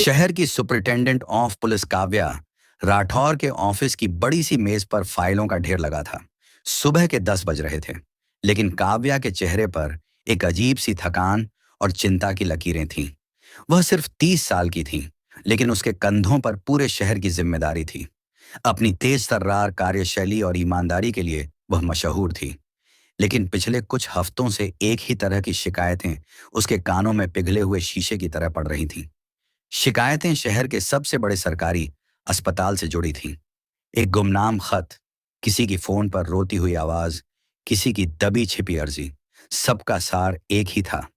शहर की superintendent of police Kavya Rathore के ऑफिस की बड़ी सी मेज पर फाइलों का ढेर लगा था। सुबह के 10 बज रहे थे, लेकिन काव्या के चेहरे पर एक अजीब सी थकान और चिंता की लकीरें थीं। वह सिर्फ 30 साल की थी, लेकिन उसके कंधों पर पूरे शहर की जिम्मेदारी थी। अपनी तेज तर्रार कार्यशैली और ईमानदारी के लिए वह मशहूर थी। लेकिन पिछले कुछ हफ्तों से एक ही तरह की शिकायतें उसके कानों में पिघले हुए शीशे की तरह पड़ रही थीं। शिकायतें शहर के सबसे बड़े सरकारी अस्पताल से जुड़ी थीं। एक गुमनाम खत, किसी की फोन पर रोती हुई आवाज, किसी की दबी छिपी अर्जी, सबका सार एक ही था।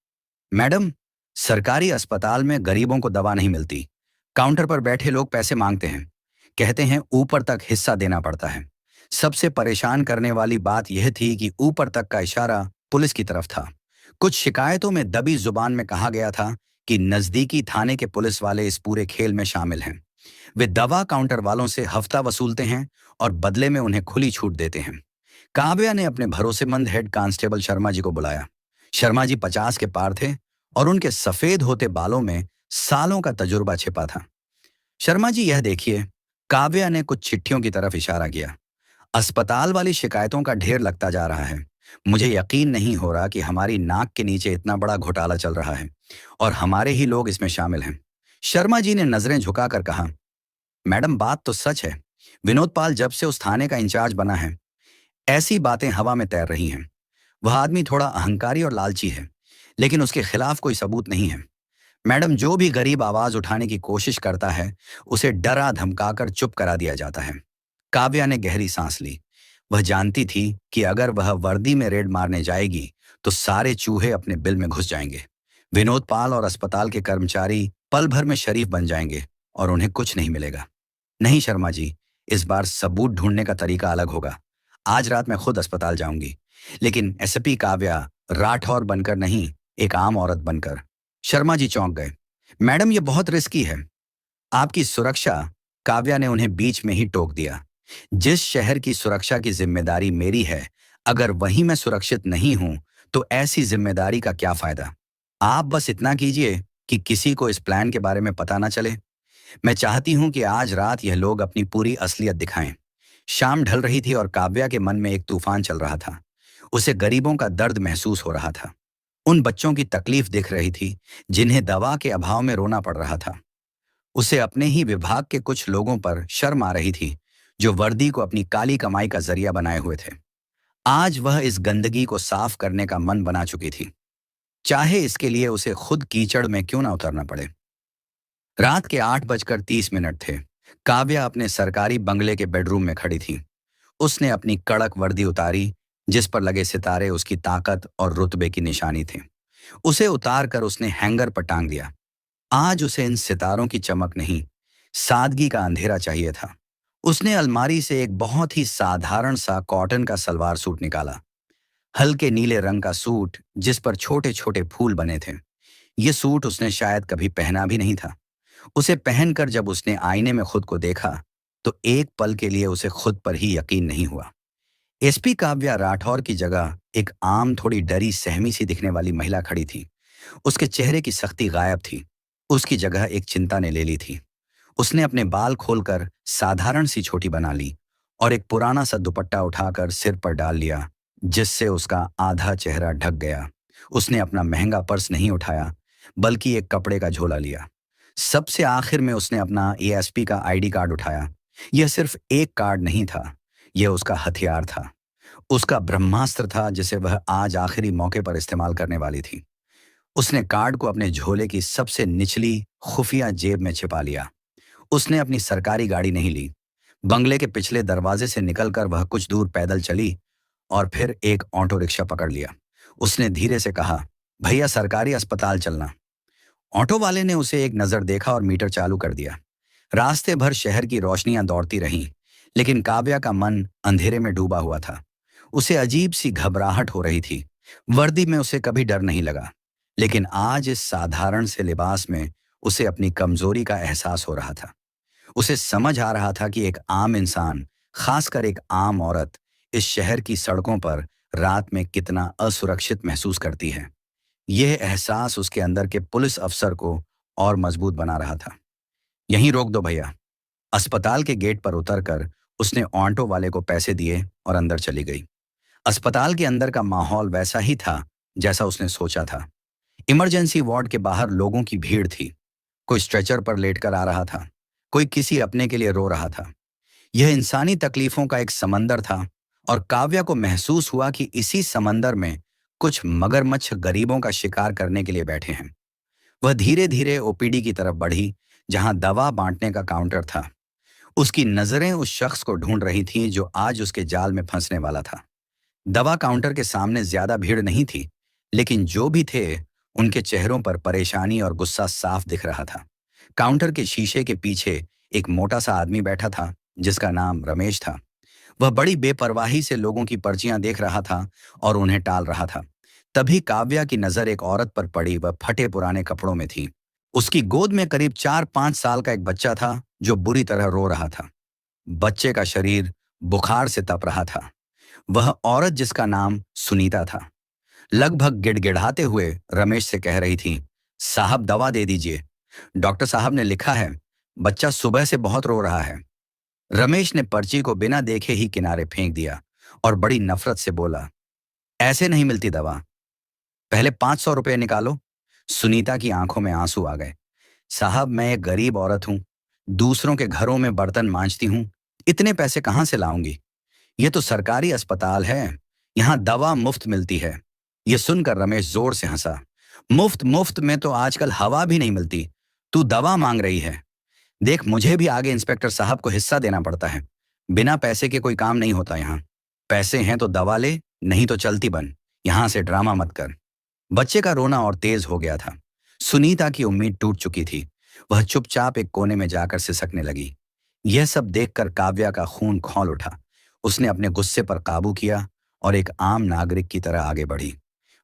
मैडम, सरकारी अस्पताल में गरीबों को दवा नहीं मिलती। काउंटर पर बैठे लोग पैसे मांगते हैं, कहते हैं ऊपर तक हिस्सा देना पड़ता है। सबसे परेशान करने वाली बात यह थी कि ऊपर तक का इशारा पुलिस की तरफ था। कुछ शिकायतों में दबी जुबान में कहा गया था कि नजदीकी थाने के पुलिस वाले इस पूरे खेल में शामिल हैं। वे दवा काउंटर वालों से हफ्ता वसूलते हैं और बदले में उन्हें खुली छूट देते हैं। काव्या ने अपने भरोसेमंद हेड कांस्टेबल शर्मा जी को बुलाया। शर्मा जी 50 के पार थे और उनके सफेद होते बालों में सालों का तजुर्बा छिपा था। शर्मा जी, यह देखिए। काव्या ने कुछ चिट्ठियों की तरफ इशारा किया। अस्पताल वाली शिकायतों का ढेर लगता जा रहा है। मुझे यकीन नहीं हो रहा कि हमारी नाक के नीचे इतना बड़ा घोटाला चल रहा है और हमारे ही लोग इसमें शामिल हैं। शर्मा जी ने नजरें झुकाकर कहा, मैडम, बात तो सच है। विनोद पाल जब से उस थाने का इंचार्ज बना है, ऐसी बातें हवा में तैर रही हैं। वह आदमी थोड़ा अहंकारी और लालची है, लेकिन उसके खिलाफ कोई सबूत नहीं है। मैडम, जो भी गरीब आवाज उठाने की कोशिश करता है, उसे डरा धमकाकर चुप करा दिया जाता है। काव्या ने गहरी सांस ली। वह जानती थी कि अगर वह वर्दी में रेड मारने जाएगी तो सारे चूहे अपने बिल में घुस जाएंगे। विनोद पाल और अस्पताल के कर्मचारी पल भर में शरीफ बन जाएंगे और उन्हें कुछ नहीं मिलेगा। नहीं शर्मा जी, इस बार सबूत ढूंढने का तरीका अलग होगा। आज रात मैं खुद अस्पताल जाऊंगी, लेकिन एसपी काव्या राठौर बनकर नहीं, एक आम औरत बनकर। शर्मा जी चौंक गए। मैडम, ये बहुत रिस्की है। आपकी सुरक्षा, काव्या ने उन्हें बीच में ही टोक दिया। जिस शहर की सुरक्षा की जिम्मेदारी मेरी है, अगर वहीं मैं सुरक्षित नहीं हूं, तो ऐसी जिम्मेदारी का क्या फायदा। आप बस इतना कीजिए कि किसी को इस प्लान के बारे में पता ना चले। मैं चाहती हूं कि आज रात यह लोग अपनी पूरी असलियत दिखाएं। शाम ढल रही थी और काव्या के मन में एक तूफान चल रहा था। उसे गरीबों का दर्द महसूस हो रहा था। उन बच्चों की तकलीफ दिख रही थी जिन्हें दवा के अभाव में रोना पड़ रहा था। उसे अपने ही विभाग के कुछ लोगों पर शर्म आ रही थी, जो वर्दी को अपनी काली कमाई का जरिया बनाए हुए थे। आज वह इस गंदगी को साफ करने का मन बना चुकी थी, चाहे इसके लिए उसे खुद कीचड़ में क्यों ना उतरना पड़े। रात के 8:30 थे। काव्या अपने सरकारी बंगले के बेडरूम में खड़ी थी। उसने अपनी कड़क वर्दी उतारी, जिस पर लगे सितारे उसकी ताकत और रुतबे की निशानी थे। उसे उतार कर उसने हैंगर पर टांग दिया। आज उसे इन सितारों की चमक नहीं, सादगी का अंधेरा चाहिए था। उसने अलमारी से एक बहुत ही साधारण सा कॉटन का सलवार सूट निकाला। हल्के नीले रंग का सूट जिस पर छोटे छोटे फूल बने थे। ये सूट उसने शायद कभी पहना भी नहीं था। उसे पहनकर जब उसने आईने में खुद को देखा, तो एक पल के लिए उसे खुद पर ही यकीन नहीं हुआ। एसपी काव्या राठौर की जगह एक आम, थोड़ी डरी सहमी सी दिखने वाली महिला खड़ी थी। उसके चेहरे की सख्ती गायब थी। उसकी जगह एक चिंता ने ले ली थी। उसने अपने बाल खोलकर साधारण सी छोटी बना ली और एक पुराना सा दुपट्टा उठाकर सिर पर डाल लिया, जिससे उसका आधा चेहरा ढक गया। उसने अपना महंगा पर्स नहीं उठाया, बल्कि एक कपड़े का झोला लिया। सबसे आखिर में उसने अपना एएसपी का आईडी कार्ड उठाया। यह सिर्फ एक कार्ड नहीं था, यह उसका हथियार था। उसका ब्रह्मास्त्र था, जिसे वह आज आखिरी मौके पर इस्तेमाल करने वाली थी। उसने कार्ड को अपने झोले की सबसे निचली खुफिया जेब में छिपा लिया। उसने अपनी सरकारी गाड़ी नहीं ली। बंगले के पिछले दरवाजे से निकलकर वह कुछ दूर पैदल चली और फिर एक ऑटो रिक्शा पकड़ लिया। उसने धीरे से कहा, भैया, सरकारी अस्पताल चलना। ऑटो वाले ने उसे एक नजर देखा और मीटर चालू कर दिया। रास्ते भर शहर की रोशनियां दौड़ती रहीं, लेकिन काव्या का मन अंधेरे में डूबा हुआ था। उसे अजीब सी घबराहट हो रही थी। वर्दी में उसे कभी डर नहीं लगा, लेकिन आज इस साधारण से लिबास में उसे अपनी कमजोरी का एहसास हो रहा था। उसे समझ आ रहा था कि एक आम इंसान, खासकर एक आम औरत, इस शहर की सड़कों पर रात में कितना असुरक्षित महसूस करती है। यह एहसास उसके अंदर के पुलिस अफसर को और मजबूत बना रहा था। यहीं रोक दो भैया। अस्पताल के गेट पर उतरकर उसने ऑटो वाले को पैसे दिए और अंदर चली गई। अस्पताल के अंदर का माहौल वैसा ही था जैसा उसने सोचा था। इमरजेंसी वार्ड के बाहर लोगों की भीड़ थी। कोई स्ट्रेचर पर लेटकर आ रहा था, कोई किसी अपने के लिए रो रहा था। यह इंसानी तकलीफों का एक समंदर था और काव्या को महसूस हुआ कि इसी समंदर में कुछ मगरमच्छ गरीबों का शिकार करने के लिए बैठे हैं। वह धीरे धीरे ओपीडी की तरफ बढ़ी, जहां दवा बांटने का काउंटर था। उसकी नजरें उस शख्स को ढूंढ रही थीं जो आज उसके जाल में फंसने वाला था। दवा काउंटर के सामने ज्यादा भीड़ नहीं थी, लेकिन जो भी थे उनके चेहरों पर परेशानी और गुस्सा साफ दिख रहा था। काउंटर के शीशे के पीछे एक मोटा सा आदमी बैठा था जिसका नाम रमेश था। वह बड़ी बेपरवाही से लोगों की पर्चियां देख रहा था और उन्हें टाल रहा था। तभी काव्या की नजर एक औरत पर पड़ी। वह फटे पुराने कपड़ों में थी। उसकी गोद में करीब 4-5 साल का एक बच्चा था जो बुरी तरह रो रहा था। बच्चे का शरीर बुखार से तप रहा था। वह औरत, जिसका नाम सुनीता था, लगभग गिड़गिड़ाते हुए रमेश से कह रही थी, साहब दवा दे दीजिए। डॉक्टर साहब ने लिखा है, बच्चा सुबह से बहुत रो रहा है। रमेश ने पर्ची को बिना देखे ही किनारे फेंक दिया और बड़ी नफरत से बोला, ऐसे नहीं मिलती दवा। पहले 500 रुपये निकालो। सुनीता की आंखों में आंसू आ गए। साहब, मैं एक गरीब औरत हूं, दूसरों के घरों में बर्तन मांजती हूं, इतने पैसे कहां से लाऊंगी? ये तो सरकारी अस्पताल है, यहाँ दवा मुफ्त मिलती है। ये सुनकर रमेश जोर से हंसा। मुफ्त मुफ्त में तो आजकल हवा भी नहीं मिलती, तू दवा मांग रही है। देख, मुझे भी आगे इंस्पेक्टर साहब को हिस्सा देना पड़ता है। बिना पैसे के कोई काम नहीं होता यहाँ। पैसे हैं तो दवा ले, नहीं तो चलती बन। यहां से ड्रामा मत कर। बच्चे का रोना और तेज हो गया था। सुनीता की उम्मीद टूट चुकी थी। वह चुपचाप एक कोने में जाकर सिसकने लगी। यह सब देखकर काव्या का खून खौल उठा। उसने अपने गुस्से पर काबू किया और एक आम नागरिक की तरह आगे बढ़ी।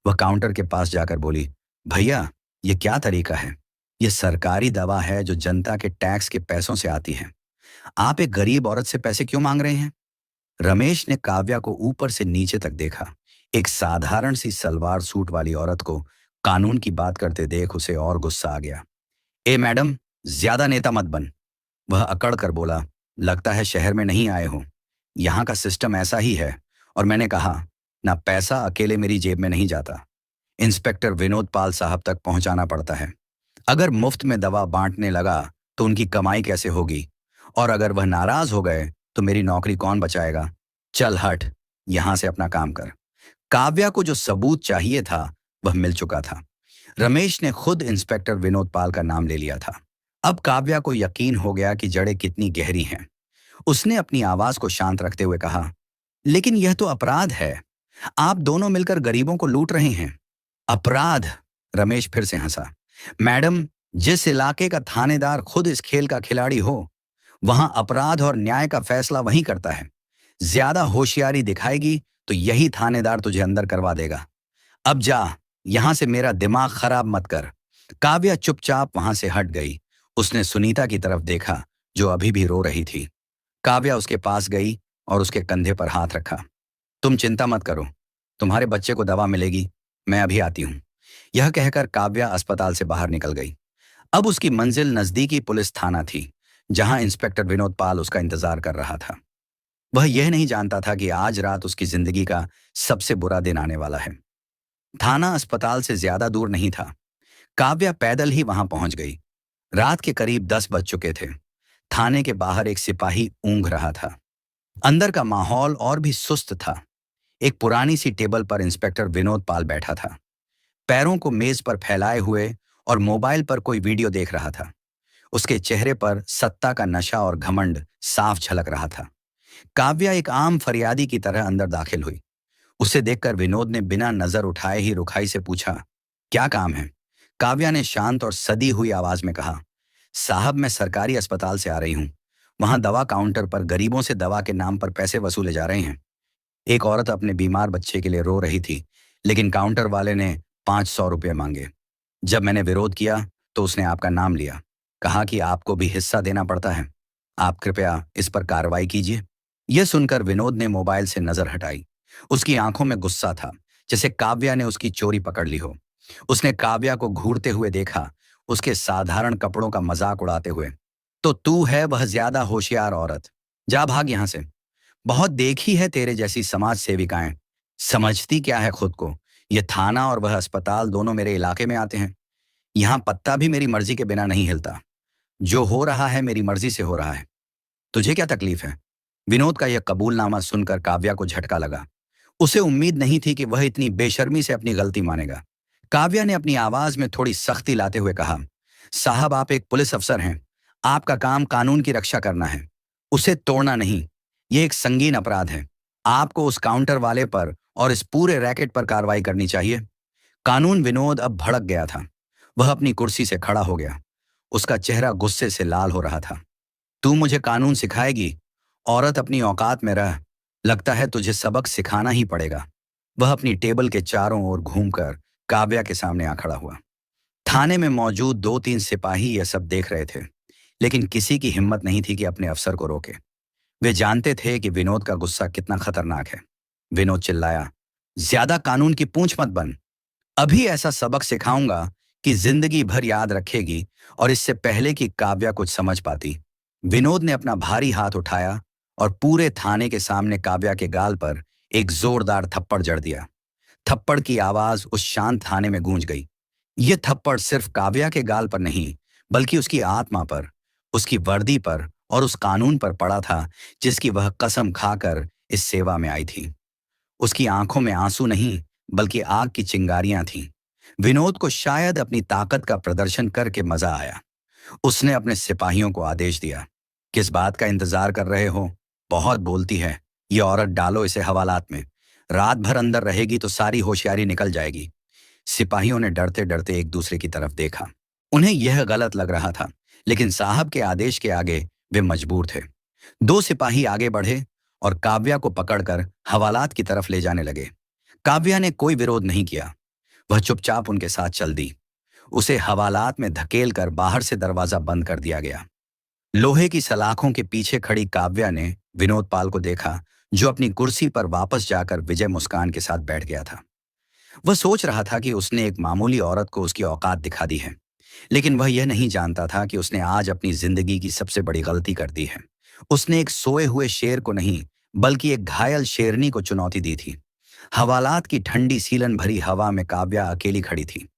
वह काउंटर के पास जाकर बोली, भैया, ये क्या तरीका है? यह सरकारी दवा है जो जनता के टैक्स के पैसों से आती है। आप एक गरीब औरत से पैसे क्यों मांग रहे हैं? रमेश ने काव्या को ऊपर से नीचे तक देखा। एक साधारण सी सलवार सूट वाली औरत को कानून की बात करते देख उसे और गुस्सा आ गया। ए मैडम, ज्यादा नेता मत बन। वह अकड़ कर बोला, लगता है शहर में नहीं आए हो। यहाँ का सिस्टम ऐसा ही है। और मैंने कहा ना, पैसा अकेले मेरी जेब में नहीं जाता, इंस्पेक्टर विनोद पाल साहब तक पहुंचाना पड़ता है। अगर मुफ्त में दवा बांटने लगा तो उनकी कमाई कैसे होगी? और अगर वह नाराज हो गए तो मेरी नौकरी कौन बचाएगा? चल हट, यहां से अपना काम कर। काव्या को जो सबूत चाहिए था वह मिल चुका था। रमेश ने खुद इंस्पेक्टर विनोद पाल का नाम ले लिया था। अब काव्या को यकीन हो गया कि जड़ें कितनी गहरी हैं। उसने अपनी आवाज को शांत रखते हुए कहा, लेकिन यह तो अपराध है। आप दोनों मिलकर गरीबों को लूट रहे हैं। अपराध? रमेश फिर से हंसा। मैडम, जिस इलाके का थानेदार खुद इस खेल का खिलाड़ी हो, वहां अपराध और न्याय का फैसला वही करता है। ज्यादा होशियारी दिखाएगी तो यही थानेदार तुझे अंदर करवा देगा। अब जा, यहां से मेरा दिमाग खराब मत कर। काव्या चुपचाप वहां से हट गई। उसने सुनीता की तरफ देखा जो अभी भी रो रही थी। काव्या उसके पास गई और उसके कंधे पर हाथ रखा। तुम चिंता मत करो, तुम्हारे बच्चे को दवा मिलेगी। मैं अभी आती हूं। यह कहकर काव्या अस्पताल से बाहर निकल गई। अब उसकी मंजिल नजदीकी पुलिस थाना थी, जहां इंस्पेक्टर विनोद पाल उसका इंतजार कर रहा था। वह यह नहीं जानता था कि आज रात उसकी जिंदगी का सबसे बुरा दिन आने वाला है। थाना अस्पताल से ज्यादा दूर नहीं था। काव्या पैदल ही वहां पहुंच गई। रात के करीब 10 बज चुके थे। थाने के बाहर एक सिपाही ऊंघ रहा था। अंदर का माहौल और भी सुस्त था। एक पुरानी सी टेबल पर इंस्पेक्टर विनोद पाल बैठा था, पैरों को मेज पर फैलाए हुए, और मोबाइल पर कोई वीडियो देख रहा था। उसके चेहरे पर सत्ता का नशा और घमंड साफ झलक रहा था। काव्या एक आम फरियादी की तरह अंदर दाखिल हुई। उसे देखकर विनोद ने बिना नजर उठाए ही रुखाई से पूछा, क्या काम है? काव्या ने शांत और सदी हुई आवाज में कहा, साहब, मैं सरकारी अस्पताल से आ रही हूं। वहां दवा काउंटर पर गरीबों से दवा के नाम पर पैसे वसूले जा रहे हैं। एक औरत अपने बीमार बच्चे के लिए रो रही थी, लेकिन काउंटर वाले ने 500 रुपये मांगे। जब मैंने विरोध किया तो उसने आपका नाम लिया, कहा कि आपको भी हिस्सा देना पड़ता है। आप कृपया इस पर कार्रवाई कीजिए। यह सुनकर विनोद ने मोबाइल से नजर हटाई। उसकी आंखों में गुस्सा था, जैसे काव्या ने उसकी चोरी पकड़ ली हो। उसने काव्या को घूरते हुए देखा, उसके साधारण कपड़ों का मजाक उड़ाते हुए। तो तू है वह ज्यादा होशियार औरत। जा भाग यहां से। बहुत देखी है तेरे जैसी समाज सेविकाएं। समझती क्या है खुद को। यह थाना और वह अस्पताल दोनों मेरे इलाके में आते हैं। यहाँ पत्ता भी मेरी मर्जी के बिना नहीं हिलता। जो हो रहा है मेरी मर्जी से हो रहा है। तुझे क्या तकलीफ है? विनोद का यह कबूलनामा सुनकर काव्या को झटका लगा। उसे उम्मीद नहीं थी कि वह इतनी बेशर्मी से अपनी गलती मानेगा। काव्या ने अपनी आवाज में थोड़ी सख्ती लाते हुए कहा, साहब आप एक पुलिस अफसर हैं। आपका काम कानून की रक्षा करना है, उसे तोड़ना नहीं। यह एक संगीन अपराध है। आपको उस काउंटर वाले पर और इस पूरे रैकेट पर कार्रवाई करनी चाहिए। कानून विनोद अब भड़क गया था। वह अपनी कुर्सी से खड़ा हो गया। उसका चेहरा गुस्से से लाल हो रहा था। तू मुझे कानून सिखाएगी? औरत अपनी औकात में रह। लगता है तुझे सबक सिखाना ही पड़ेगा। वह अपनी टेबल के चारों ओर घूमकर काव्या के सामने आ खड़ा हुआ। थाने में मौजूद 2-3 सिपाही यह सब देख रहे थे, लेकिन किसी की हिम्मत नहीं थी कि अपने अफसर को रोके। वे जानते थे कि विनोद का गुस्सा कितना खतरनाक है। विनोद चिल्लाया, ज्यादा कानून की पूंछ मत बन। अभी ऐसा सबक सिखाऊंगा कि जिंदगी भर याद रखेगी। और इससे पहले कि काव्या कुछ समझ पाती, विनोद ने अपना भारी हाथ उठाया और पूरे थाने के सामने काव्या के गाल पर एक जोरदार थप्पड़ जड़ दिया। थप्पड़ की आवाज उस शांत थाने में गूंज गई। यह थप्पड़ सिर्फ काव्या के गाल पर नहीं, बल्कि उसकी आत्मा पर, उसकी वर्दी पर और उस कानून पर पड़ा था जिसकी वह कसम खाकर इस सेवा में आई थी। उसकी आंखों में आंसू नहीं, बल्कि आग की चिंगारियां थीं। विनोद को शायद अपनी ताकत का प्रदर्शन करके मजा आया। उसने अपने सिपाहियों को आदेश दिया, किस बात का इंतजार कर रहे हो? बहुत बोलती है ये औरत, डालो इसे हवालात में। रात भर अंदर रहेगी तो सारी होशियारी निकल जाएगी। सिपाहियों ने डरते डरते एक दूसरे की तरफ देखा। उन्हें यह गलत लग रहा था, लेकिन साहब के आदेश के आगे वे मजबूर थे। 2 सिपाही आगे बढ़े और काव्या को पकड़कर हवालात की तरफ ले जाने लगे। काव्या ने कोई विरोध नहीं किया। वह चुपचाप उनके साथ चल दी। उसे हवालात में धकेलकर बाहर से दरवाजा बंद कर दिया गया। लोहे की सलाखों के पीछे खड़ी काव्या ने विनोद पाल को देखा, जो अपनी कुर्सी पर वापस जाकर विजय मुस्कान के साथ बैठ गया था। वह सोच रहा था कि उसने एक मामूली औरत को उसकी औकात दिखा दी है, लेकिन वह यह नहीं जानता था कि उसने आज अपनी जिंदगी की सबसे बड़ी गलती कर दी है। उसने एक सोए हुए शेर को नहीं, बल्कि एक घायल शेरनी को चुनौती दी थी। हवालात की ठंडी सीलन भरी हवा में काव्या अकेली खड़ी थी,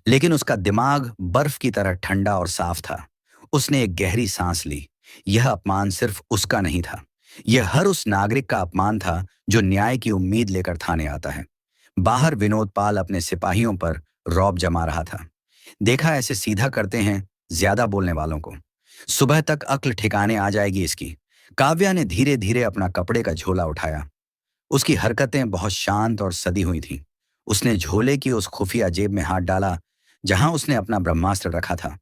लेकिन उसका दिमाग बर्फ की तरह ठंडा और साफ था। उसने एक गहरी सांस ली। यह अपमान सिर्फ उसका नहीं था, यह हर उस नागरिक का अपमान था जो न्याय की उम्मीद लेकर थाने आता है। बाहर विनोद पाल अपने सिपाहियों पर रौब जमा रहा था। देखा, ऐसे सीधा करते हैं ज्यादा बोलने वालों को। सुबह तक अक्ल ठिकाने आ जाएगी इसकी। काव्या ने धीरे धीरे अपना कपड़े का झोला उठाया। उसकी हरकतें बहुत शांत और सदी हुई थीं। उसने झोले की उस खुफिया जेब में हाथ डाला जहां उसने अपना ब्रह्मास्त्र रखा था।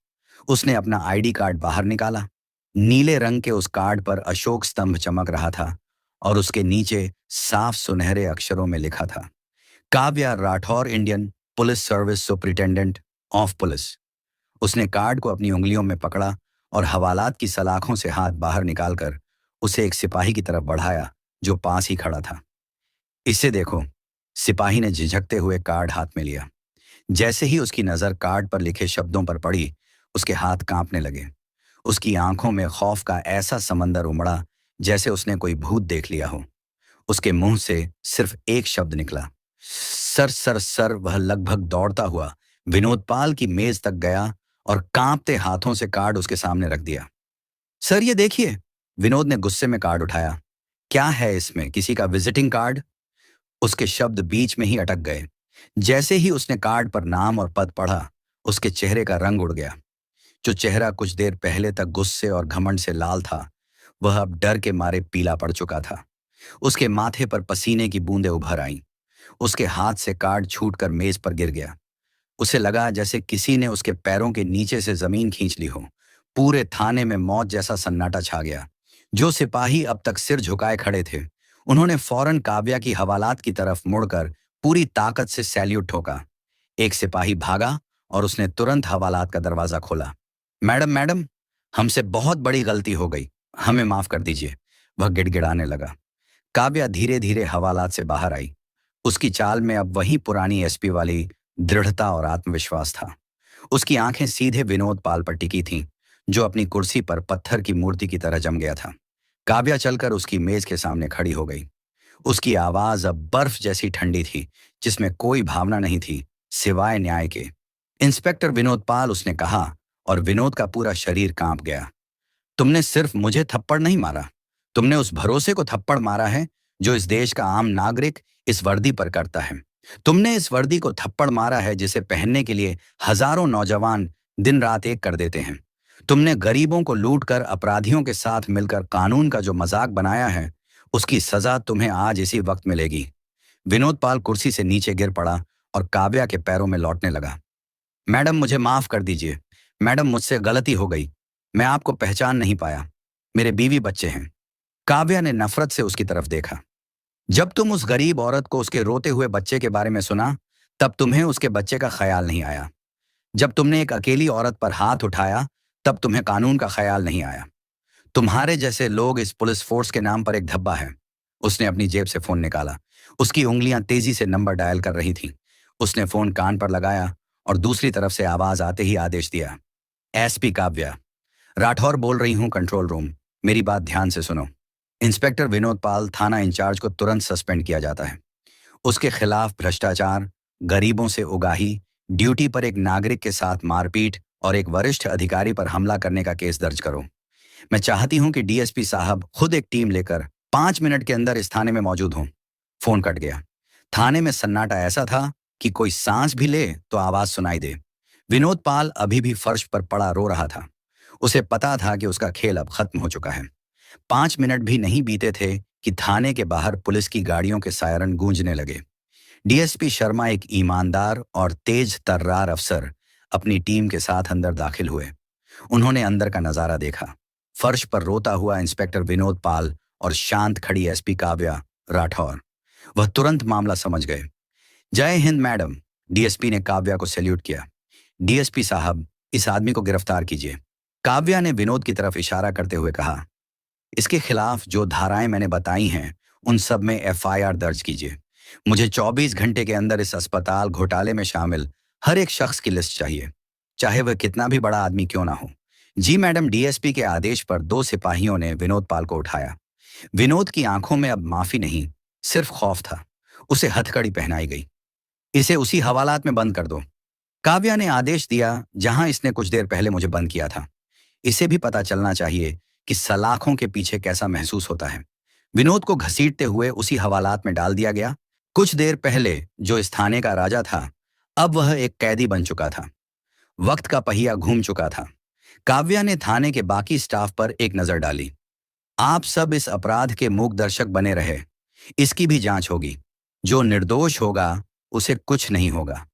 उसने अपना आईडी कार्ड बाहर निकाला। नीले रंग के उस कार्ड पर अशोक स्तंभ चमक रहा था और उसके नीचे साफ सुनहरे अक्षरों में लिखा था, Kavya Rathore, Indian police service superintendent of police. उसने कार्ड को अपनी उंगलियों में पकड़ा और हवालात की सलाखों से हाथ बाहर निकालकर उसे एक सिपाही की तरफ बढ़ाया जो पास ही खड़ा था। इसे देखो। सिपाही ने झिझकते हुए कार्ड हाथ में लिया। जैसे ही उसकी नजर कार्ड पर लिखे शब्दों पर पड़ी, उसके हाथ कांपने लगे। उसकी आंखों में खौफ का ऐसा समंदर उमड़ा जैसे उसने कोई भूत देख लिया हो। उसके मुंह से सिर्फ एक शब्द निकला, सर सर सर। वह लगभग दौड़ता हुआ विनोद पाल की मेज तक गया और कांपते हाथों से कार्ड उसके सामने रख दिया। सर ये देखिए। विनोद ने गुस्से में कार्ड उठाया। क्या है इसमें, किसी का विजिटिंग कार्ड? उसके शब्द बीच में ही अटक गए। जैसे ही उसने कार्ड पर नाम और पद पढ़ा, उसके चेहरे का रंग उड़ गया। जो चेहरा कुछ देर पहले तक गुस्से और घमंड से लाल था, वह अब डर के मारे पीला पड़ चुका था। उसके माथे पर पसीने की बूंदें उभर आईं। उसके हाथ से कार्ड छूटकर मेज पर गिर गया। उसे लगा जैसे किसी ने उसके पैरों के नीचे से जमीन खींच ली हो। पूरे थाने में मौत जैसा सन्नाटा छा गया। जो सिपाही अब तक सिर झुकाए खड़े थे, उन्होंने फौरन काव्या की हवालात की तरफ मुड़कर पूरी ताकत से सैल्यूट ठोका। एक सिपाही भागा और उसने तुरंत हवालात का दरवाजा खोला। मैडम मैडम, हमसे बहुत बड़ी गलती हो गई, हमें माफ कर दीजिए। वह गिड़गिड़ाने लगा। काव्या धीरे धीरे हवालात से बाहर आई। उसकी चाल में अब वही पुरानी एसपी वाली दृढ़ता और आत्मविश्वास था। उसकी आंखें सीधे विनोद पाल पर टिकी थीं, जो अपनी कुर्सी पर पत्थर की मूर्ति की तरह जम गया था। काव्या चलकर उसकी मेज के सामने खड़ी हो गई। उसकी आवाज अब बर्फ जैसी ठंडी थी, जिसमें कोई भावना नहीं थी सिवाय न्याय के। इंस्पेक्टर विनोद पाल, उसने कहा, और विनोद का पूरा शरीर कांप गया। तुमने सिर्फ मुझे थप्पड़ नहीं मारा, तुमने उस भरोसे को थप्पड़ मारा है जो इस देश का आम नागरिक इस वर्दी पर करता है। तुमने इस वर्दी को थप्पड़ मारा है जिसे पहनने के लिए हजारों नौजवान दिन रात एक कर देते हैं। तुमने गरीबों को लूटकर अपराधियों के साथ मिलकर कानून का जो मजाक बनाया है, उसकी सजा तुम्हें आज इसी वक्त मिलेगी। विनोद पाल कुर्सी से नीचे गिर पड़ा और काव्या के पैरों में लौटने लगा। मैडम, मुझे माफ कर दीजिए। मैडम, मुझसे गलती हो गई। मैं आपको पहचान नहीं पाया। मेरे बीवी बच्चे हैं। काव्या ने नफरत से उसकी तरफ देखा। जब तुम उस गरीब औरत को उसके रोते हुए बच्चे के बारे में सुना, तब तुम्हें उसके बच्चे का ख्याल नहीं आया। जब तुमने एक अकेली औरत पर हाथ उठाया, तब तुम्हें कानून का ख्याल नहीं आया। तुम्हारे जैसे लोग इस पुलिस फोर्स के नाम पर एक धब्बा है। उसने अपनी जेब से फोन निकाला। उसकी उंगलियां तेजी से नंबर डायल कर रही थीं। उसने फोन कान पर लगाया और दूसरी तरफ से आवाज आते ही आदेश दिया। एसपी काव्या राठौर बोल रही हूं, कंट्रोल रूम। मेरी बात ध्यान से सुनो। इंस्पेक्टर विनोद पाल, थाना इंचार्ज को तुरंत सस्पेंड किया जाता है। उसके खिलाफ भ्रष्टाचार, गरीबों से उगाही, ड्यूटी पर एक नागरिक के साथ मारपीट और एक वरिष्ठ अधिकारी पर हमला करने का केस दर्ज करो। मैं चाहती हूं कि डीएसपी साहब खुद एक टीम लेकर 5 मिनट के अंदर इस थाने में मौजूद हों। फोन कट गया। थाने में सन्नाटा ऐसा था कि कोई सांस भी ले तो आवाज सुनाई दे। विनोद पाल अभी भी फर्श पर पड़ा रो रहा था। उसे पता था कि उसका खेल अब खत्म हो चुका है। 5 मिनट भी नहीं बीते थे कि थाने के बाहर पुलिस की गाड़ियों के सायरन गूंजने लगे। डीएसपी शर्मा, एक ईमानदार और तेज तर्रार अफसर, अपनी टीम के साथ अंदर दाखिल हुए। उन्होंने अंदर का नजारा देखा। फर्श पर रोता हुआ इंस्पेक्टर विनोद पाल और शांत खड़ी एसपी काव्या राठौर। वह तुरंत मामला समझ गए। जय हिंद मैडम। डीएसपी ने काव्या को सैल्यूट किया। डीएसपी साहब, इस आदमी को गिरफ्तार कीजिए। काव्या ने विनोद की तरफ इशारा करते हुए कहा। इसके खिलाफ जो धाराएं मैंने बताई हैं, उन सब में एफआईआर दर्ज कीजिए। मुझे 24 घंटे के अंदर इस अस्पताल घोटाले में शामिल हर एक शख्स की लिस्ट चाहिए, चाहे वह कितना भी बड़ा आदमी क्यों ना हो। जी मैडम। डीएसपी के आदेश पर 2 सिपाहियों ने विनोद पाल को उठाया। विनोद की आंखों में अब माफी नहीं, सिर्फ खौफ था। उसे हथकड़ी पहनाई गई। इसे उसी हवालात में बंद कर दो। काव्या ने आदेश दिया जहां इसने कुछ देर पहले मुझे बंद किया था। इसे भी पता चलना चाहिए कि सलाखों के पीछे कैसा महसूस होता है। विनोद को घसीटते हुए उसी हवालात में डाल दिया गया। कुछ देर पहले जो इस थाने का राजा था, अब वह एक कैदी बन चुका था। वक्त का पहिया घूम चुका था। काव्या ने थाने के बाकी स्टाफ पर एक नजर डाली। आप सब इस अपराध के मूक दर्शक बने रहे। इसकी भी जांच होगी। जो निर्दोष होगा उसे कुछ नहीं होगा,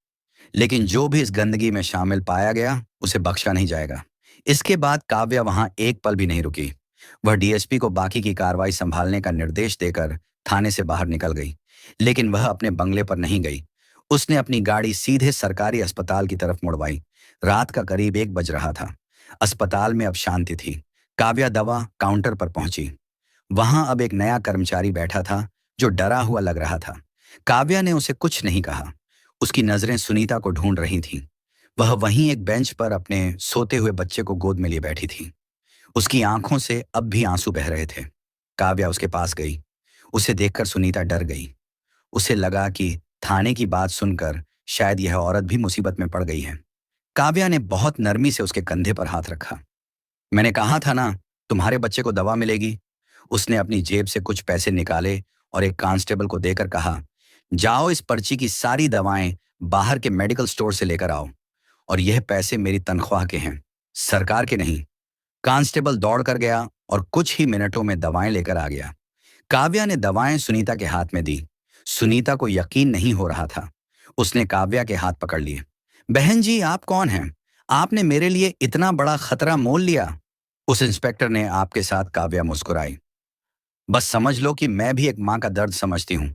लेकिन जो भी इस गंदगी में शामिल पाया गया उसे बख्शा नहीं जाएगा। इसके बाद काव्या वहां एक पल भी नहीं रुकी। वह डीएसपी को बाकी की कार्रवाई संभालने का निर्देश देकर थाने से बाहर निकल गई। लेकिन वह अपने बंगले पर नहीं गई। उसने अपनी गाड़ी सीधे सरकारी अस्पताल की तरफ मुड़वाई। रात का करीब 1 बज रहा था। अस्पताल में अब शांति थी। काव्या दवा काउंटर पर पहुंची। वहां अब एक नया कर्मचारी बैठा था जो डरा हुआ लग रहा था। काव्या ने उसे कुछ नहीं कहा। उसकी नजरें सुनीता को ढूंढ रही थीं। वह वहीं एक बेंच पर अपने सोते हुए बच्चे को गोद में लिए बैठी थी। उसकी आंखों से अब भी आंसू बह रहे थे। काव्या उसके पास गई। उसे देखकर सुनीता डर गई। उसे लगा कि थाने की बात सुनकर शायद यह औरत भी मुसीबत में पड़ गई है। काव्या ने बहुत नरमी से उसके कंधे पर हाथ रखा। मैंने कहा था ना, तुम्हारे बच्चे को दवा मिलेगी। उसने अपनी जेब से कुछ पैसे निकाले और एक कांस्टेबल को देकर कहा, जाओ इस पर्ची की सारी दवाएं बाहर के मेडिकल स्टोर से लेकर आओ, और यह पैसे मेरी तनख्वाह के हैं, सरकार के नहीं। कांस्टेबल दौड़ कर गया और कुछ ही मिनटों में दवाएं लेकर आ गया। काव्या ने दवाएं सुनीता के हाथ में दी। सुनीता को यकीन नहीं हो रहा था। उसने काव्या के हाथ पकड़ लिए। बहन जी, आप कौन हैं? आपने मेरे लिए इतना बड़ा खतरा मोल लिया। उस इंस्पेक्टर ने आपके साथ काव्या मुस्कुराई। बस समझ लो कि मैं भी एक माँ का दर्द समझती हूँ।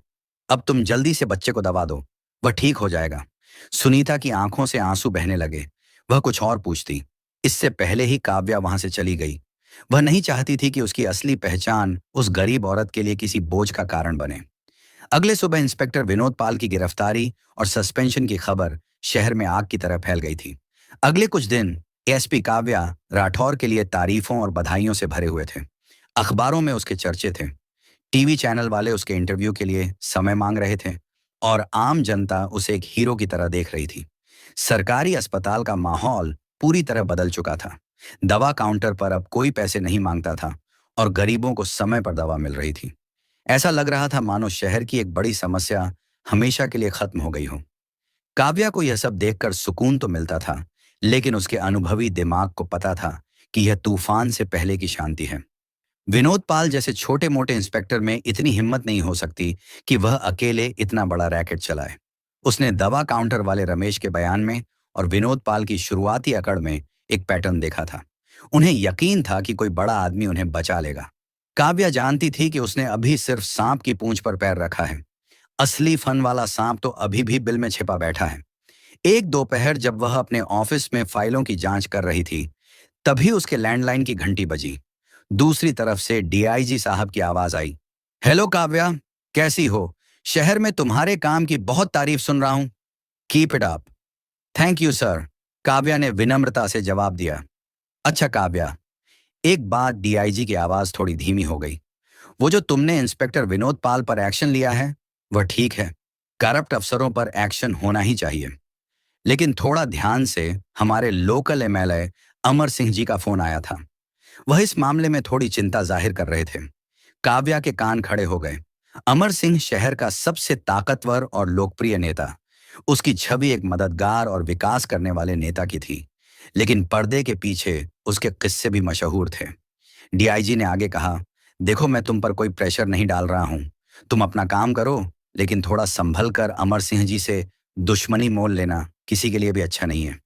अब तुम जल्दी से बच्चे को दवा दो, वह ठीक हो जाएगा। सुनीता की आंखों से आंसू बहने लगे। वह कुछ और पूछती, इससे पहले ही काव्या वहां से चली गई। वह नहीं चाहती थी कि उसकी असली पहचान उस गरीब औरत के लिए किसी बोझ का कारण बने। अगले सुबह इंस्पेक्टर विनोद पाल की गिरफ्तारी और सस्पेंशन की खबर शहर में आग की तरह फैल गई थी। अगले कुछ दिन एसपी काव्या राठौर के लिए तारीफों और बधाइयों से भरे हुए थे। अखबारों में उसके चर्चे थे। टीवी चैनल वाले उसके इंटरव्यू के लिए समय मांग रहे थे और आम जनता उसे एक हीरो की तरह देख रही थी। सरकारी अस्पताल का माहौल पूरी तरह बदल चुका था। दवा काउंटर पर अब कोई पैसे नहीं मांगता था और गरीबों को समय पर दवा मिल रही थी। ऐसा लग रहा था मानो शहर की एक बड़ी समस्या हमेशा के लिए खत्म हो गई हो। काव्या को यह सब देखकर सुकून तो मिलता था, लेकिन उसके अनुभवी दिमाग को पता था कि यह तूफान से पहले की शांति है। विनोद पाल जैसे छोटे मोटे इंस्पेक्टर में इतनी हिम्मत नहीं हो सकती कि वह अकेले इतना बड़ा रैकेट चलाए। उसने दवा काउंटर वाले रमेश के बयान में और विनोद पाल की शुरुआती अकड़ में एक पैटर्न देखा था। उन्हें यकीन था कि कोई बड़ा आदमी उन्हें बचा लेगा। काव्या जानती थी कि उसने अभी सिर्फ सांप की पूंछ पर पैर रखा है। असली फन वाला सांप तो अभी भी बिल में छिपा बैठा है। एक दोपहर जब वह अपने ऑफिस में फाइलों की जांच कर रही थी, तभी उसके लैंडलाइन की घंटी बजी। दूसरी तरफ से डीआईजी साहब की आवाज आई। हेलो काव्या, कैसी हो? शहर में तुम्हारे काम की बहुत तारीफ सुन रहा हूं। Keep it up. Thank you sir, Kavya ने विनम्रता से जवाब दिया। अच्छा काव्या, एक बात, डीआईजी की आवाज थोड़ी धीमी हो गई। वो जो तुमने इंस्पेक्टर विनोद पाल पर एक्शन लिया है, वह ठीक है। करप्ट अफसरों पर एक्शन होना ही चाहिए। लेकिन थोड़ा ध्यान से, हमारे लोकल एमएलए अमर सिंह जी का फोन आया था। वह इस मामले में थोड़ी चिंता जाहिर कर रहे थे। काव्या के कान खड़े हो गए। अमर सिंह शहर का सबसे ताकतवर और लोकप्रिय नेता। उसकी छवि एक मददगार और विकास करने वाले नेता की थी, लेकिन पर्दे के पीछे उसके किस्से भी मशहूर थे। डीआईजी ने आगे कहा, देखो मैं तुम पर कोई प्रेशर नहीं डाल रहा हूं। तुम अपना काम करो, लेकिन थोड़ा संभल कर। अमर सिंह जी से दुश्मनी मोल लेना किसी के लिए भी अच्छा नहीं है।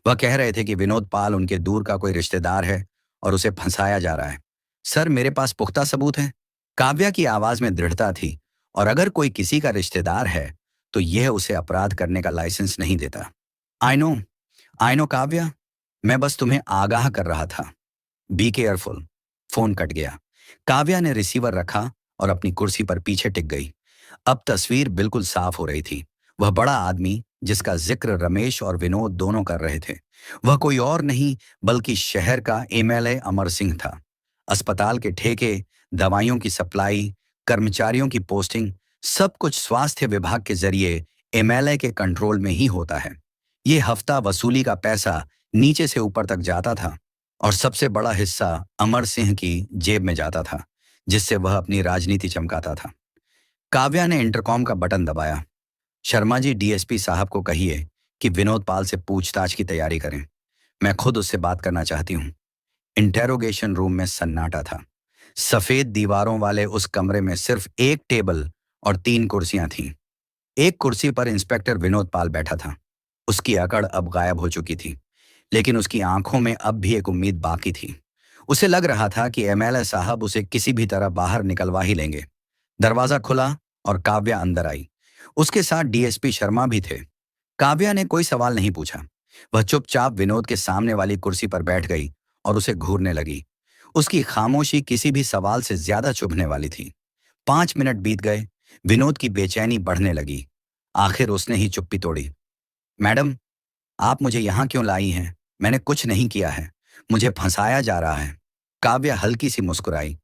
वह कह रहे थे कि विनोद पाल उनके दूर का कोई रिश्तेदार है और उसे फंसाया जा रहा है। सर, मेरे पास पुख्ता सबूत है। काव्या की आवाज में दृढ़ता थी। और अगर कोई किसी का रिश्तेदार है, तो यह उसे अपराध करने का लाइसेंस नहीं देता। आई नो काव्या, मैं बस तुम्हें आगाह कर रहा था। Be careful. फोन कट गया। काव्या ने रिसीवर रखा और अपनी कुर्सी पर पीछे टिक गई। अब तस्वीर बिल्कुल साफ हो रही थी। वह बड़ा आदमी जिसका जिक्र रमेश और विनोद दोनों कर रहे थे, वह कोई और नहीं बल्कि शहर का एमएलए अमर सिंह था। अस्पताल के ठेके, दवाइयों की सप्लाई, कर्मचारियों की पोस्टिंग, सब कुछ स्वास्थ्य विभाग के जरिए एमएलए के कंट्रोल में ही होता है। ये हफ्ता वसूली का पैसा नीचे से ऊपर तक जाता था और सबसे बड़ा हिस्सा अमर सिंह की जेब में जाता था, जिससे वह अपनी राजनीति चमकाता था। काव्या ने इंटरकॉम का बटन दबाया। शर्मा जी, डीएसपी साहब को कहिए कि विनोद पाल से पूछताछ की तैयारी करें। मैं खुद उससे बात करना चाहती हूँ। इंटेरोगेशन रूम में सन्नाटा था। सफेद दीवारों वाले उस कमरे में सिर्फ एक टेबल और 3 कुर्सियां थीं। एक कुर्सी पर इंस्पेक्टर विनोद पाल बैठा था। उसकी अकड़ अब गायब हो चुकी थी, लेकिन उसकी आंखों में अब भी एक उम्मीद बाकी थी। उसे लग रहा था कि एमएलए साहब उसे किसी भी तरह बाहर निकलवा ही लेंगे। दरवाजा खुला और काव्या अंदर आई। उसके साथ डीएसपी शर्मा भी थे। काव्या ने कोई सवाल नहीं पूछा। वह चुपचाप विनोद के सामने वाली कुर्सी पर बैठ गई और उसे घूरने लगी। उसकी खामोशी किसी भी सवाल से ज्यादा चुभने वाली थी। 5 मिनट बीत गए। विनोद की बेचैनी बढ़ने लगी। आखिर उसने ही चुप्पी तोड़ी। मैडम, आप मुझे यहाँ क्यों लाई हैं? मैंने कुछ नहीं किया है। मुझे फंसाया जा रहा है। काव्या हल्की सी मुस्कुराई।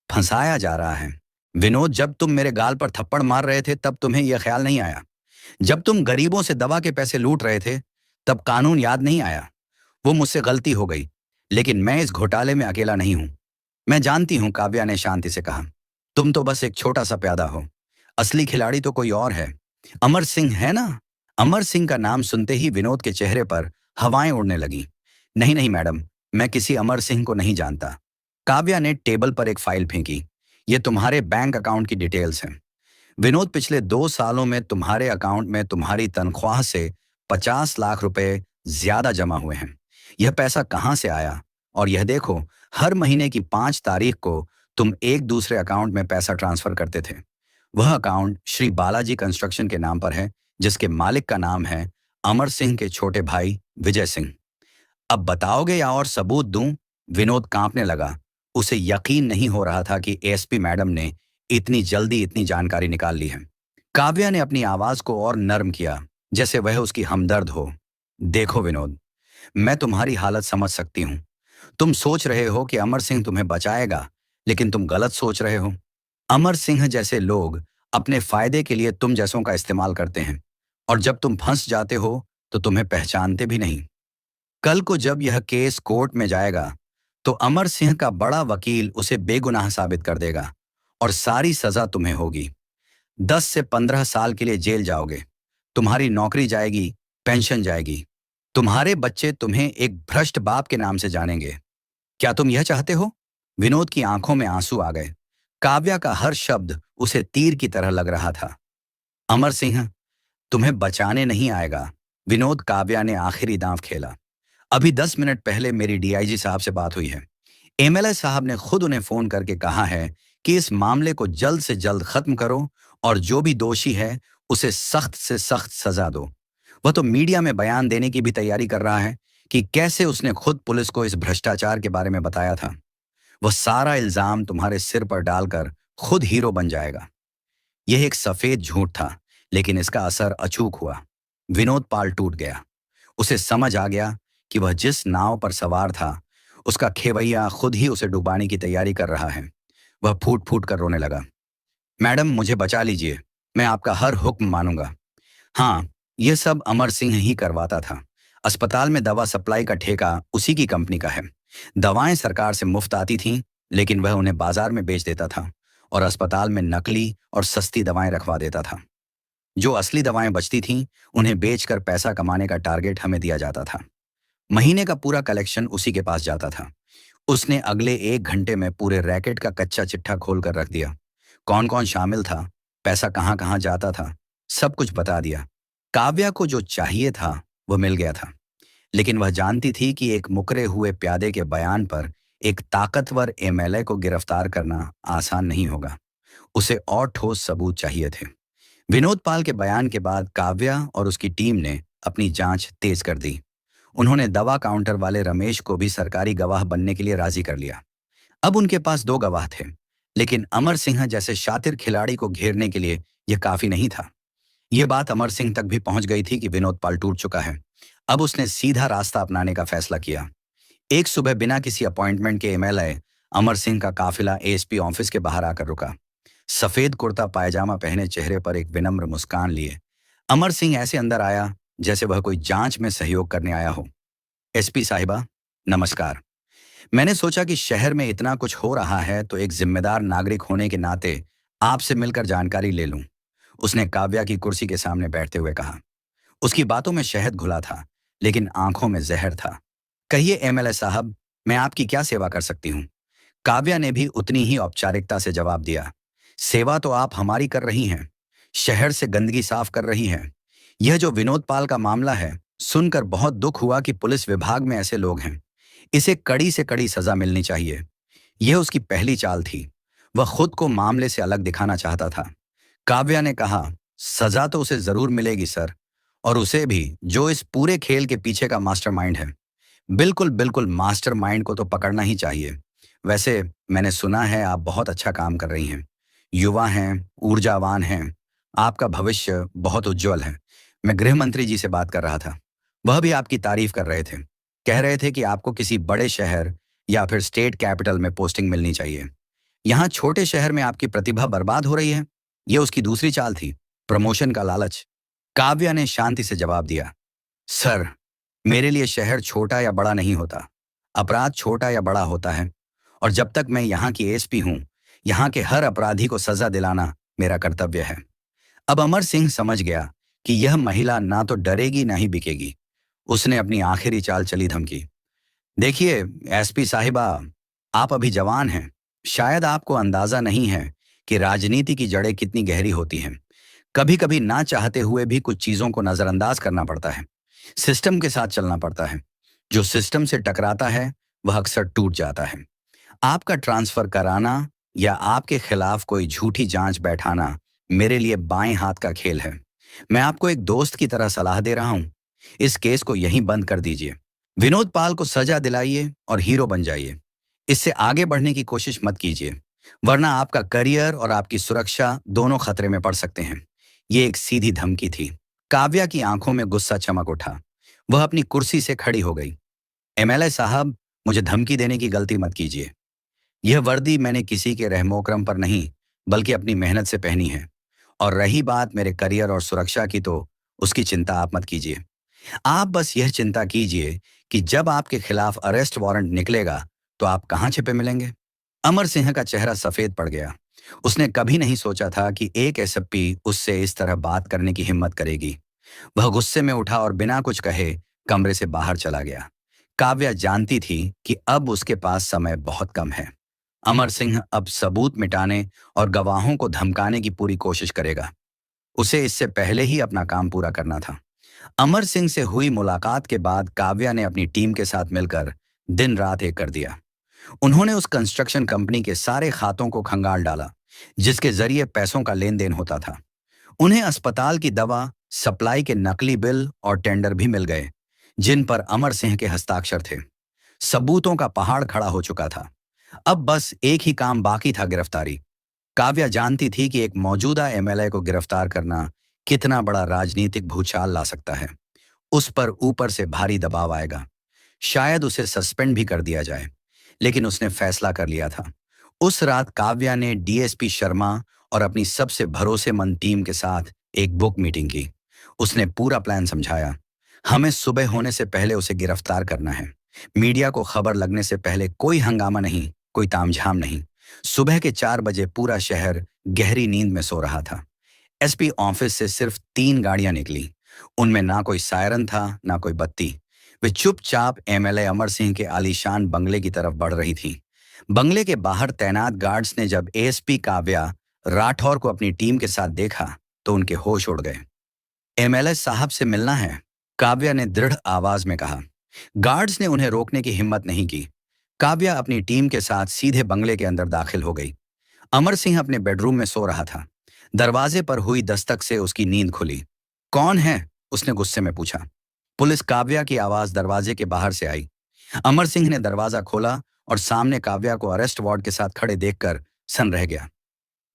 फंसाया जा रहा है? विनोद, जब तुम मेरे गाल पर थप्पड़ मार रहे थे तब तुम्हें यह ख्याल नहीं आया? जब तुम गरीबों से दवा के पैसे लूट रहे थे तब कानून याद नहीं आया? वो मुझसे गलती हो गई, लेकिन मैं इस घोटाले में अकेला नहीं हूं। मैं जानती हूं, काव्या ने शांति से कहा। तुम तो बस एक छोटा सा प्यादा हो। असली खिलाड़ी तो कोई और है। अमर सिंह है ना? अमर सिंह का नाम सुनते ही विनोद के चेहरे पर हवाएं उड़ने लगी। नहीं नहीं मैडम, मैं किसी अमर सिंह को नहीं जानता। काव्या ने टेबल पर एक फाइल फेंकी। ये तुम्हारे बैंक अकाउंट की डिटेल्स हैं। विनोद, पिछले 2 सालों में तुम्हारे अकाउंट में तुम्हारी तनख्वाह से 50 लाख रुपए ज्यादा जमा हुए हैं। यह पैसा कहां से आया? और यह देखो, हर महीने की 5 तारीख को तुम एक दूसरे अकाउंट में पैसा ट्रांसफर करते थे। वह अकाउंट श्री बालाजी कंस्ट्रक्शन के नाम पर है, जिसके मालिक का नाम है अमर सिंह के छोटे भाई विजय सिंह। अब बताओगे या और सबूत दूं? विनोद कांपने लगा। उसे यकीन नहीं हो रहा था कि एसपी मैडम ने इतनी जल्दी इतनी जानकारी निकाल ली है। काव्या ने अपनी आवाज को और नर्म किया, जैसे वह उसकी हमदर्द हो। देखो विनोद, मैं तुम्हारी हालत समझ सकती हूँ। तुम सोच रहे हो कि अमर सिंह तुम्हें बचाएगा, लेकिन तुम गलत सोच रहे हो। अमर सिंह जैसे लोग अपने फायदे के लिए तुम जैसों का इस्तेमाल करते हैं, और जब तुम फंस जाते हो तो तुम्हें पहचानते भी नहीं। कल को जब यह केस कोर्ट में जाएगा, तो अमर सिंह का बड़ा वकील उसे बेगुनाह साबित कर देगा और सारी सजा तुम्हें होगी। 10 से 15 साल के लिए जेल जाओगे। तुम्हारी नौकरी जाएगी, पेंशन जाएगी। तुम्हारे बच्चे तुम्हें एक भ्रष्ट बाप के नाम से जानेंगे। क्या तुम यह चाहते हो? विनोद की आंखों में आंसू आ गए। काव्या का हर शब्द उसे तीर की तरह लग रहा था। अमर सिंह तुम्हें बचाने नहीं आएगा। विनोद, काव्या ने आखिरी दांव खेला। अभी 10 मिनट पहले मेरी डीआईजी साहब से बात हुई है। एमएलए साहब ने खुद उन्हें फोन करके कहा है कि इस मामले को जल्द से जल्द खत्म करो और जो भी दोषी है उसे सख्त से सख्त सजा दो। वह तो मीडिया में बयान देने की भी तैयारी कर रहा है कि कैसे उसने खुद पुलिस को इस भ्रष्टाचार के बारे में बताया था। वह सारा इल्जाम तुम्हारे सिर पर डालकर खुद हीरो बन जाएगा। यह एक सफेद झूठ था, लेकिन इसका असर अचूक हुआ। विनोद पाल टूट गया। उसे समझ आ गया कि वह जिस नाव पर सवार था, उसका खेवैया खुद ही उसे डुबाने की तैयारी कर रहा है। वह फूट फूट कर रोने लगा। मैडम, मुझे बचा लीजिए। मैं आपका हर हुक्म मानूंगा। हाँ, यह सब अमर सिंह ही करवाता था। अस्पताल में दवा सप्लाई का ठेका उसी की कंपनी का है। दवाएं सरकार से मुफ्त आती थीं, लेकिन वह उन्हें बाजार में बेच देता था और अस्पताल में नकली और सस्ती दवाएं रखवा देता था। जो असली दवाएं बचती थीं, उन्हें बेचकर पैसा कमाने का टारगेट हमें दिया जाता था। महीने का पूरा कलेक्शन उसी के पास जाता था। उसने अगले 1 घंटे में पूरे रैकेट का कच्चा चिट्ठा खोल कर रख दिया। कौन कौन शामिल था, पैसा कहाँ कहाँ जाता था, सब कुछ बता दिया। काव्या को जो चाहिए था वह मिल गया था, लेकिन वह जानती थी कि एक मुकरे हुए प्यादे के बयान पर एक ताकतवर एमएलए को गिरफ्तार करना आसान नहीं होगा। उसे और ठोस सबूत चाहिए थे। विनोद पाल के बयान के बाद काव्या और उसकी टीम ने अपनी जांच तेज कर दी। उन्होंने दवा काउंटर वाले रमेश को भी सरकारी गवाह बनने के लिए राजी कर लिया। अब उनके पास 2 गवाह थे, लेकिन अमर सिंह जैसे शातिर खिलाड़ी को घेरने के लिए यह काफी नहीं था। यह बात अमर सिंह तक भी पहुंच गई थी कि विनोद पाल टूट चुका है। अब उसने सीधा रास्ता अपनाने का फैसला किया। एक सुबह बिना किसी अपॉइंटमेंट के एमएलए अमर सिंह का काफिला एएसपी ऑफिस के बाहर आकर रुका। सफेद कुर्ता पायजामा पहने, चेहरे पर एक विनम्र मुस्कान लिए अमर सिंह ऐसे अंदर आया जैसे वह कोई जांच में सहयोग करने आया हो। एसपी साहिबा, नमस्कार। मैंने सोचा कि शहर में इतना कुछ हो रहा है तो एक जिम्मेदार नागरिक होने के नाते आपसे मिलकर जानकारी ले लूं। उसने काव्या की कुर्सी के सामने बैठते हुए कहा। उसकी बातों में शहद घुला था, लेकिन आंखों में जहर था। कहिए एमएलए साहब, मैं आपकी क्या सेवा कर सकती हूँ? काव्या ने भी उतनी ही औपचारिकता से जवाब दिया। सेवा तो आप हमारी कर रही हैं। शहर से गंदगी साफ कर रही हैं। यह जो विनोद पाल का मामला है, सुनकर बहुत दुख हुआ कि पुलिस विभाग में ऐसे लोग हैं। इसे कड़ी से कड़ी सजा मिलनी चाहिए। यह उसकी पहली चाल थी। वह खुद को मामले से अलग दिखाना चाहता था। काव्या ने कहा, सजा तो उसे जरूर मिलेगी सर, और उसे भी जो इस पूरे खेल के पीछे का मास्टरमाइंड है। बिल्कुल बिल्कुल, मास्टरमाइंड को तो पकड़ना ही चाहिए। वैसे मैंने सुना है आप बहुत अच्छा काम कर रही हैं। युवा हैं, ऊर्जावान हैं। आपका भविष्य बहुत उज्जवल है। मैं गृह मंत्री जी से बात कर रहा था। वह भी आपकी तारीफ कर रहे थे। कह रहे थे कि आपको किसी बड़े शहर या फिर स्टेट कैपिटल में पोस्टिंग मिलनी चाहिए। यहाँ छोटे शहर में आपकी प्रतिभा बर्बाद हो रही है। यह उसकी दूसरी चाल थी, प्रमोशन का लालच। काव्या ने शांति से जवाब दिया, सर, मेरे लिए शहर छोटा या बड़ा नहीं होता। अपराध छोटा या बड़ा होता है, और जब तक मैं यहाँ की एसपी हूँ, यहाँ के हर अपराधी को सजा दिलाना मेरा कर्तव्य है। अब अमर सिंह समझ गया कि यह महिला ना तो डरेगी ना ही बिकेगी। उसने अपनी आखिरी चाल चली धमकी। देखिए एसपी साहिबा, आप अभी जवान हैं। शायद आपको अंदाजा नहीं है कि राजनीति की जड़ें कितनी गहरी होती हैं। कभी कभी ना चाहते हुए भी कुछ चीजों को नजरअंदाज करना पड़ता है। सिस्टम के साथ चलना पड़ता है। जो सिस्टम से टकराता है वह अक्सर टूट जाता है। आपका ट्रांसफर कराना या आपके खिलाफ कोई झूठी जांच बैठाना मेरे लिए बाएं हाथ का खेल है। मैं आपको एक दोस्त की तरह सलाह दे रहा हूं। इस केस को यहीं बंद कर दीजिए। विनोद पाल को सजा दिलाइए और हीरो बन जाइए। इससे आगे बढ़ने की कोशिश मत कीजिए, वरना आपका करियर और आपकी सुरक्षा दोनों खतरे में पड़ सकते हैं। ये एक सीधी धमकी थी। काव्या की आंखों में गुस्सा चमक उठा। वह अपनी कुर्सी से खड़ी हो गई। एमएलए साहब, मुझे धमकी देने की गलती मत कीजिए। यह वर्दी मैंने किसी के रहमोकरम पर नहीं, बल्कि अपनी मेहनत से पहनी है। और रही बात मेरे करियर और सुरक्षा की, तो उसकी चिंता आप मत कीजिए। आप बस यह चिंता कीजिए कि जब आपके खिलाफ अरेस्ट वारंट निकलेगा, तो आप कहाँ छिपे मिलेंगे। अमर सिंह का चेहरा सफेद पड़ गया। उसने कभी नहीं सोचा था कि एक एसएसपी उससे इस तरह बात करने की हिम्मत करेगी। वह गुस्से में उठा और बिना कुछ कहे कमरे से बाहर चला गया। काव्या जानती थी कि अब उसके पास समय बहुत कम है। अमर सिंह अब सबूत मिटाने और गवाहों को धमकाने की पूरी कोशिश करेगा। उसे इससे पहले ही अपना काम पूरा करना था। अमर सिंह से हुई मुलाकात के बाद काव्या ने अपनी टीम के साथ मिलकर दिन रात एक कर दिया। उन्होंने उस कंस्ट्रक्शन कंपनी के सारे खातों को खंगाल डाला, जिसके जरिए पैसों का लेन देन होता था। उन्हें अस्पताल की दवा, सप्लाई के नकली बिल और टेंडर भी मिल गए, जिन पर अमर सिंह के हस्ताक्षर थे। सबूतों का पहाड़ खड़ा हो चुका था। अब बस एक ही काम बाकी था, गिरफ्तारी। काव्या जानती थी कि एक मौजूदा एमएलए को गिरफ्तार करना कितना बड़ा राजनीतिक भूचाल ला सकता है। उस पर ऊपर से भारी दबाव आएगा। शायद उसे सस्पेंड भी कर दिया जाए। लेकिन उसने फैसला कर लिया था। उस रात काव्या ने डीएसपी शर्मा और अपनी सबसे भरोसेमंद टीम के साथ एक बुक मीटिंग की। उसने पूरा प्लान समझाया। हमें सुबह होने से पहले उसे गिरफ्तार करना है। मीडिया को खबर लगने से पहले कोई हंगामा नहीं, कोई तामझाम नहीं। सुबह के 4 बजे पूरा शहर गहरी नींद में सो रहा था। एसपी ऑफिस से सिर्फ 3 गाड़ियां निकली। उनमें ना कोई सायरन था, ना कोई बत्ती। वे चुपचाप एमएलए अमर सिंह के आलीशान बंगले की तरफ बढ़ रही थी। बंगले के बाहर तैनात गार्ड्स ने जब एएसपी काव्या राठौर को अपनी टीम के साथ देखा, तो उनके होश उड़ गए। एमएलए साहब से मिलना है, काव्या ने दृढ़ आवाज में कहा। गार्ड्स ने उन्हें रोकने की हिम्मत नहीं की। काव्या अपनी टीम के साथ सीधे बंगले के अंदर दाखिल हो गई। अमर सिंह अपने बेडरूम में सो रहा था। दरवाजे पर हुई दस्तक से उसकी नींद खुली। कौन है? उसने गुस्से में पूछा। पुलिस, काव्या की आवाज दरवाजे के बाहर से आई। अमर सिंह ने दरवाजा खोला और सामने काव्या को अरेस्ट वार्ड के साथ खड़े देखकर सन रह गया।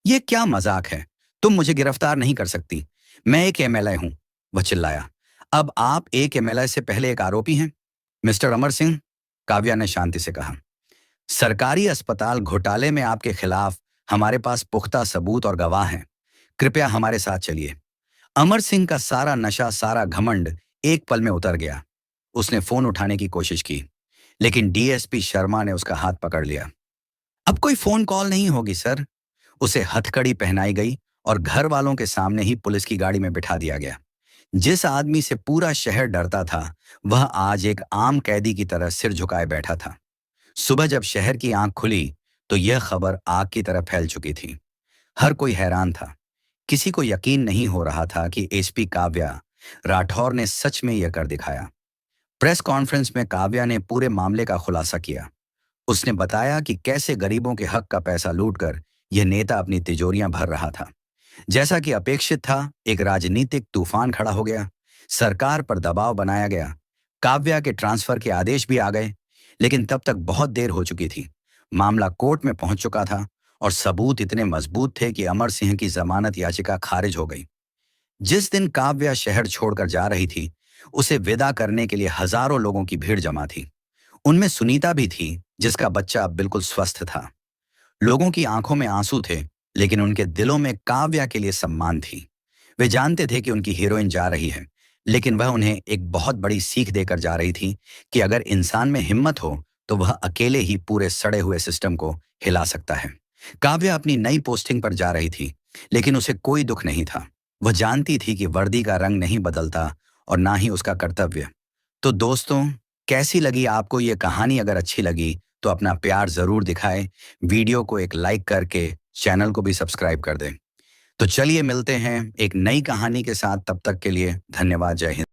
ये क्या मजाक है? तुम मुझे गिरफ्तार नहीं कर सकती। मैं एक एमएलए हूं, वह चिल्लाया। अब आप एक एमएलए से पहले एक आरोपी हैं। मिस्टर अमर सिंह, काव्या ने शांति से कहा, सरकारी अस्पताल घोटाले में आपके खिलाफ हमारे पास पुख्ता सबूत और गवाह हैं। कृपया हमारे साथ चलिए। अमर सिंह का सारा नशा, सारा घमंड एक पल में उतर गया। उसने फोन उठाने की कोशिश की, लेकिन डीएसपी शर्मा ने उसका हाथ पकड़ लिया। अब कोई फोन कॉल नहीं होगी सर। उसे हथकड़ी पहनाई गई और घर वालों के सामने ही पुलिस की गाड़ी में बिठा दिया गया। जिस आदमी से पूरा शहर डरता था, वह आज एक आम कैदी की तरह सिर झुकाए बैठा था। सुबह जब शहर की आंख खुली, तो यह खबर आग की तरह फैल चुकी थी। हर कोई हैरान था। किसी को यकीन नहीं हो रहा था कि एसपी काव्या राठौर ने सच में यह कर दिखाया। प्रेस कॉन्फ्रेंस में काव्या ने पूरे मामले का खुलासा किया। उसने बताया कि कैसे गरीबों के हक का पैसा लूटकर यह नेता अपनी तिजोरियां भर रहा था। जैसा कि अपेक्षित था, एक राजनीतिक तूफान खड़ा हो गया। सरकार पर दबाव बनाया गया। काव्या के ट्रांसफर के आदेश भी आ गए, लेकिन तब तक बहुत देर हो चुकी थी। मामला कोर्ट में पहुंच चुका था और सबूत इतने मजबूत थे कि अमर सिंह की जमानत याचिका खारिज हो गई। जिस दिन काव्या शहर छोड़कर जा रही थी, उसे विदा करने के लिए हजारों लोगों की भीड़ जमा थी। उनमें सुनीता भी थी, जिसका बच्चा अब बिल्कुल स्वस्थ था। लोगों की आंखों में आंसू थे, लेकिन उनके दिलों में काव्या के लिए सम्मान थी। वे जानते थे कि उनकी हीरोइन जा रही है, लेकिन वह उन्हें एक बहुत बड़ी सीख देकर जा रही थी कि अगर इंसान में हिम्मत हो, तो वह अकेले ही पूरे सड़े हुए सिस्टम को हिला सकता है। काव्या अपनी नई पोस्टिंग पर जा रही थी, लेकिन उसे कोई दुख नहीं था। वह जानती थी कि वर्दी का रंग नहीं बदलता और ना ही उसका कर्तव्य। तो दोस्तों, कैसी लगी आपको ये कहानी? अगर अच्छी लगी तो अपना प्यार जरूर दिखाएं। वीडियो को एक लाइक करके चैनल को भी सब्सक्राइब कर दें। तो चलिए मिलते हैं एक नई कहानी के साथ। तब तक के लिए धन्यवाद। जय हिंद।